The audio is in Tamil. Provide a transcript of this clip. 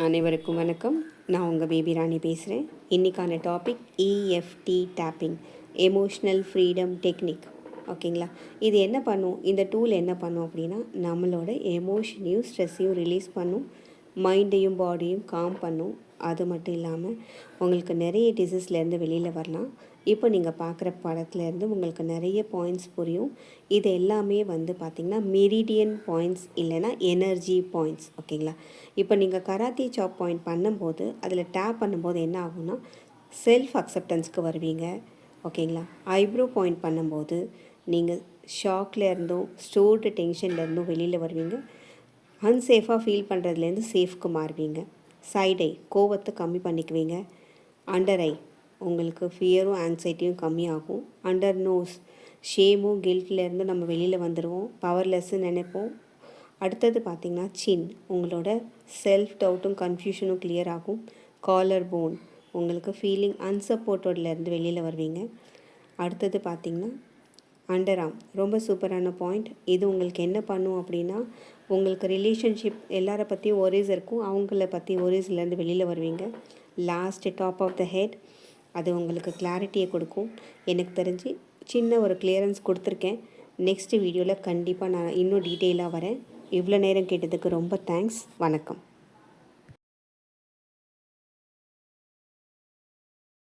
அனைவருக்கும் வணக்கம். நான் உங்கள் பேபி ராணி பேசுகிறேன். இன்றைக்கான topic EFT taping, emotional freedom technique. ஓகேங்களா? இது என்ன பண்ணும், இந்த டூல் என்ன பண்ணும் அப்படின்னா, நம்மளோட எமோஷனையும் ஸ்ட்ரெஸ்ஸையும் ரிலீஸ் பண்ணும், மைண்டையும் பாடியும் காம் பண்ணும். அது மட்டும் இல்லாமல் உங்களுக்கு நிறைய டிசீஸ்லேருந்து வெளியில் வரலாம். இப்போ நீங்கள் பார்க்குற படத்துலேருந்து உங்களுக்கு நிறைய பாயிண்ட்ஸ் புரியும். இது எல்லாமே பார்த்திங்கன்னா மெரிடியன் பாயிண்ட்ஸ் இல்லைன்னா எனர்ஜி பாயிண்ட்ஸ். ஓகேங்களா? இப்போ நீங்கள் கராத்தே சாப் பாயிண்ட் பண்ணும்போது அதில் டேப் பண்ணும்போது என்ன ஆகும்னா செல்ஃப் அக்செப்டன்ஸ்க்கு வருவீங்க. ஓகேங்களா? ஐப்ரோ பாயிண்ட் பண்ணும்போது நீங்கள் ஷாக்லேருந்தும் ஸ்டோர்டு டென்ஷன்லேருந்தும் வெளியில் வருவீங்க. அன்சேஃபாக ஃபீல் பண்ணுறதுலேருந்து சேஃப்க்கு மாறுவீங்க. சைட் ஐ கோவத்தை கம்மி பண்ணிக்குவீங்க. அண்டர் ஐ உங்களுக்கு ஃபியரும் ஆங்ஸைட்டியும் கம்மியாகும். அண்டர் நோஸ் ஷேமும் கில்ட்லேருந்து நம்ம வெளியில் வந்துடுவோம், பவர்லெஸ்ன்னு நினைப்போம். அடுத்தது பார்த்திங்கன்னா சின் உங்களோட செல்ஃப் டவுட்டும் கன்ஃபியூஷனும் கிளியர் ஆகும். காலர் போன் உங்களுக்கு ஃபீலிங் அன்சப்போர்ட்டட்லேருந்து வெளியில் வருவீங்க. அடுத்தது பார்த்திங்கன்னா அண்டர் ஆர்ம் ரொம்ப சூப்பரான பாயிண்ட். இது உங்களுக்கு என்ன பண்ணும் அப்படின்னா, உங்களுக்கு ரிலேஷன்ஷிப் எல்லாரை பற்றியும் ஒரேஸ் இருக்கும், அவங்கள பற்றி ஒரேஸ்லேருந்து வெளியில் வருவீங்க. Last top of the head அது உங்களுக்கு கிளாரிட்டியை கொடுக்கும். எனக்கு தெரிஞ்சு சின்ன ஒரு கிளியரன்ஸ் கொடுத்துருக்கேன். நெக்ஸ்ட் வீடியோவில் கண்டிப்பாக நான் இன்னும் டீட்டெயிலாக வரேன். இவ்வளோ நேரம் கேட்டதுக்கு ரொம்ப தேங்க்ஸ். வணக்கம்.